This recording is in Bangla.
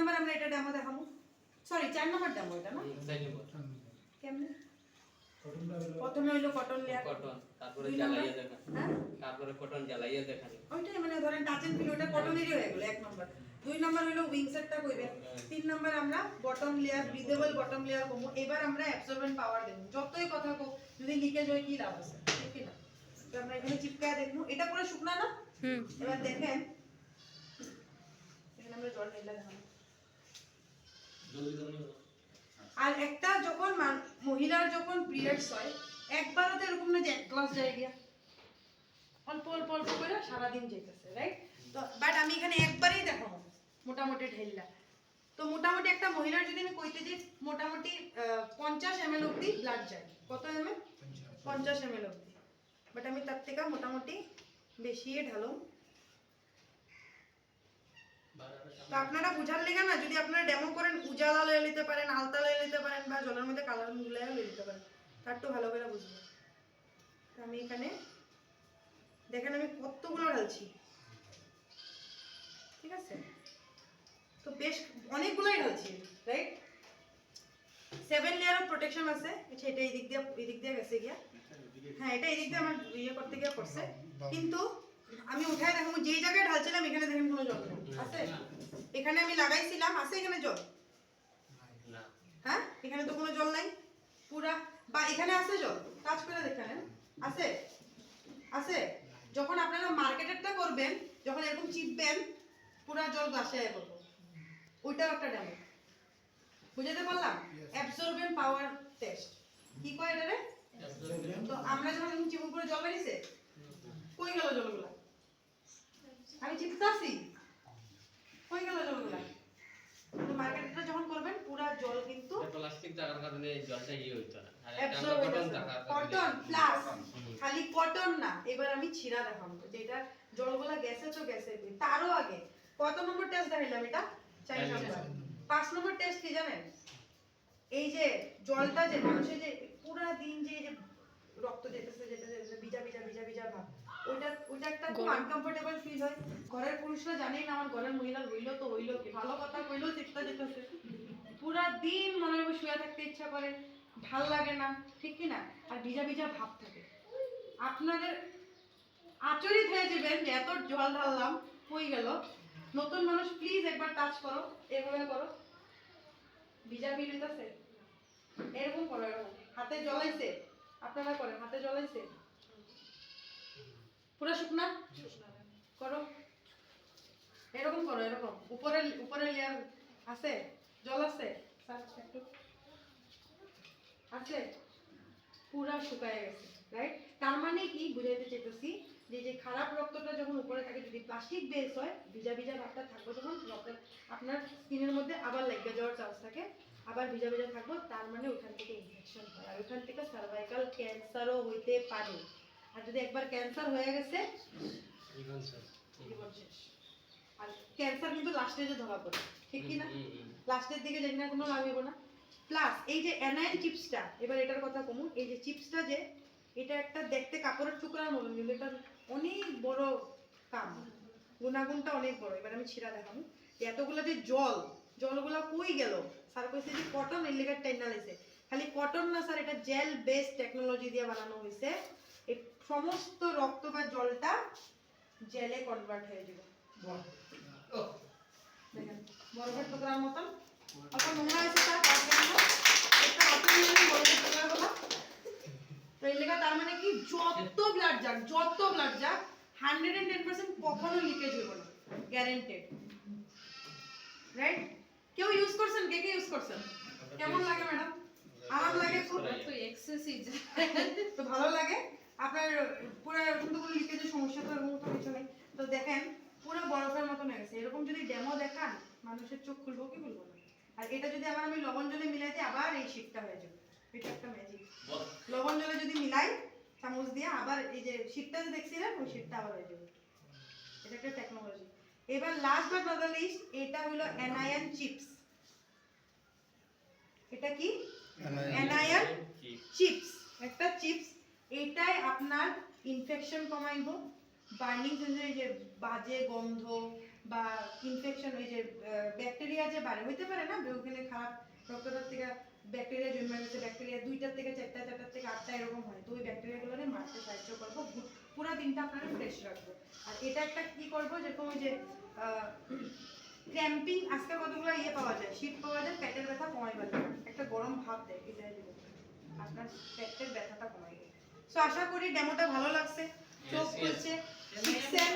নাম্বার আমরা এটা ডেমো দেখাবো, সরি 4 নাম্বার ডেমো এটা না, কেমনে প্রথমে হইলো কটন লেয়ার, কটন, তারপরে জ্বালাইয়া দেখান, তারপরে কটন জ্বালাইয়া দেখান, ওইটাই মানে ধরেন টাচ এন্ড ফিল, ওটা কটনেরই হয়ে গেল 1 নাম্বার। 2 নাম্বার হইলো উইং সেটটা কইবেন। 3 নাম্বার আমরা bottom layer, breathable bottom layer করব। এবার আমরা অ্যাবসর্বেন্ট পাওয়ার দেব। যতই কথা কো যদি লিকেজ হয় কি লাভ আছে, ঠিক না? তো আমরা এখানে চিপকায় দেখব, এটা পুরো শুকনা না। এবার দেখেন এখানে আমরা জল ঢেলে দেখাবো। আর একটা যখন মহিলার যখন পিরিয়ডস হয় একবারও তো এরকম না যে 1 গ্লাস যায় গিয়া, অল্প অল্প অল্প করে সারাদিন যেতেছে, রাইট? তো বাট আমি এখানে একবারেই দেখাবো মোটামুটি ঢেললা। তো মোটামুটি একটা মহিলার যদি আমি কইতে যে মোটামুটি 50 ml অবধি ব্লাড যায়। কত ml? 50 ml অবধি। বাট আমি তার থেকে মোটামুটি বেশিই ঢালুম। তো আপনারা বুঝার লেগে না, যদি আপনারা ডেমো করেন উজালা লয়ে নিতে পারেন, আলতা লয়ে নিতে পারেন, বা জলের মধ্যে কালার মিলাইয়া লয়ে নিতে পারেন, তার তো ভালো করে বুঝবেন। তো আমি এখানে দেখেন আমি কতগুলো ঢালছি, ঠিক আছে? তো বেশ অনেকগুলোই ঢালছি, রাইট? 7 লেয়ার অফ প্রোটেকশন আছে। আচ্ছা এটা এই দিক দিয়ে গেছে গিয়া, হ্যাঁ এটা এই দিক দিয়ে আমার ইয়ে করতে গিয়া করছে, কিন্তু আমি উঠায় দেখাবো যেই জায়গায় ঢালছিলাম এখানে দেখেন কোনো জল নেই আছে। এখানে আমি লাগাইছিলাম, আছে এখানে জল? না। হ্যাঁ এখানে তো কোনো জল নাই পুরা, বা এখানে আছে জল? টাচ করে দেখেন আছে, আছে। যখন আপনারা মার্কেটেরটা করবেন, যখন এরকম চিপবেন পুরা জল গ্লাসে আয় করবো, ওইটাও একটা ডেমো। বুঝাতে পারলাম? অ্যাবসর্বেন্ট পাওয়ার টেস্ট কি কয় এটারে? তো আমরা যখন এরকম চিপন করে জল বেরিয়েছে, কই গেল জলগুলা? আমি চিপতাছি, কই গেল জলগুলা? তো মার্কেটটা যখন করবেন পুরা জল কিন্তু প্লাস্টিক জাগার কারণে জলটা ইয়ে হইতো না, আর এটা কটন জাগার কটন প্লাস খালি কটন না। এবার আমি ছিড়া দেখাবো যে এটা জলগুলা গেছে তো গেছে। তারও আগে কত নম্বর টেস্ট দেখাইলাম? এটা 4 নম্বর। 5 নম্বর টেস্ট কি জানেন? এই যে জলটা যে মানুষের যে পুরা দিন যে রক্ত যেতেছে ভিজা ভিজা ভিজা ভিজা ভাব, ওইটা একটা খুব আনকমফোর্টেবল ফিল হয়। ঘরের পুরুষরা জানেই না, আমার ঘরের মহিলা হইলো তো হইলো কি, ভালো কথা কইলো চিন্তা যেতেছে, পুরা দিন মনে হয় শুয়ে থাকতে ইচ্ছা করে, ভাল লাগে না, ঠিক কি না? আর ভিজা ভিজা ভাব থাকে। আপনাদের আচরিত হয়ে যাবেন যে এত জল ঢাললাম হয়ে গেল। নতুন মানুষ প্লিজ একবার টাচ করো, এভাবে করো, ভিজা ফিল হইতাছে, এরকম করো, এরকম হাতে জলাইছে, আপনারা করেন হাতে জলাইছে, পুরো শুকনা করো, এরকম করো, এরকম উপরে লেয়ার আছে, জল আছে একটু আছে, পুরা শুকায় গেছে, রাইট? তার মানে কি বুঝাইতে চাইতেছি যে যে খারাপ রক্তটা যখন উপরে থাকে, যদি প্লাস্টিক বেস হয়, ভিজা ভিজা ভাবটা থাকবে, তখন রক্তের আপনার স্কিনের মধ্যে আবার লেগে যাওয়ার চান্স থাকে, আবার ভিজা ভিজা থাকবো, তার মানে ওখান থেকে ইনফেকশন হয়, আর ওখান থেকে সার্ভাইকাল ক্যান্সারও হইতে পারে। আর যদি একবার ক্যান্সার হয়ে গেছে জীবন শেষ। আর ক্যান্সার কিন্তু লাস্টে যে ধরা পড়ে, ঠিক কি না? লাস্টের দিকে জানি না কোনো লাভ হইব না। প্লাস এই যে এনাইল চিপসটা, এবার এটার কথা কমু, এই যে চিপসটা যে এটা একটা দেখতে কাপড়ের টুকরার মতো, কিন্তু এটা অনেক বড় কাম, গুণাগুণটা অনেক বড়। এবার আমি ছিড়া দেখাবো যে এতগুলো যে জলগুলো কই গেল। স্যার কইছে যে কটন এর লেগার টাইনা লাইছে, খালি কটন না স্যার, এটা জেল বেস টেকনোলজি দিয়ে বানানো হয়েছে। এই সমস্ত রক্ত বা জলটা জেলে কনভার্ট হয়ে যাবে। দেখেন বরফের টুকরার মতন অল্প নোংরা আছে, তার একটা অটোমেটিক বরফের টুকরা হলো। তো এই লেগা তার মানে কি যত ব্লাড যাক 110% কখনো লিকেজ হবে না, গ্যারান্টেড, রাইট? কেউ ইউজ করছেন? কে ইউজ করছেন? কেমন লাগে ম্যাডাম? আরাম লাগে খুব? তো এক্সেসিভ তো ভালো লাগে আপনার? পুরো এরকম তো কোনো লিকেজের সমস্যা তো এরকম তো কিছু নেই। তো দেখেন পুরো বরফের মতন হয়ে গেছে। এরকম যদি ডেমো দেখান মানুষের চোখ খুলবো কি খুলবো না। আর এটা যদি আবার আমি লবণ জলে মিলাই দিই, আবার এই শীটটা হয়ে যাবে। এটা একটা ম্যাজিক। লবণ জলে যদি মিলাই চামচ দিয়ে, আবার এই যে শীটটা যে দেখছিলেন ওই শীটটা আবার হয়ে যাবে। এটা একটা টেকনোলজি। এবার last but not the least, এটা হলো অ্যানায়ন চিপস। এটা কি? অ্যানায়ন চিপস, একটা চিপস। এটাই আপনার ইনফেকশন কমাইব, বার্নিং সেন্সর, যে বাজে গন্ধ বা ইনফেকশন ওই যে ব্যাকটেরিয়া যে বাড়ে হইতে পারে না ওখানে খারাপ রক্তটার থেকে ব্যাকটেরিয়া জন্মে গেছে, ব্যাকটেরিয়া 2টার থেকে 4টা 4টার থেকে 8টা এরকম হয়, তো ওই ব্যাকটেরিয়াগুলোরে মারতে সাহায্য করবো, পুরো দিনটা আপনারা ফ্রেশ রাখবো। আর এটা একটা কি করবো, যেরকম ওই যে ক্র্যাম্পিং, আজকাল কতগুলো পাওয়া যায়, শীত পাওয়া যায়, পেটের ব্যথা কমাইবার জন্য একটা গরম ভাব দেয়, এটা দিব আপনার পেটের ব্যথাটা কমাই দেয়। সো আশা করি ডেমোটা ভালো লাগছে, চোখ খুলছে, শিখছেন।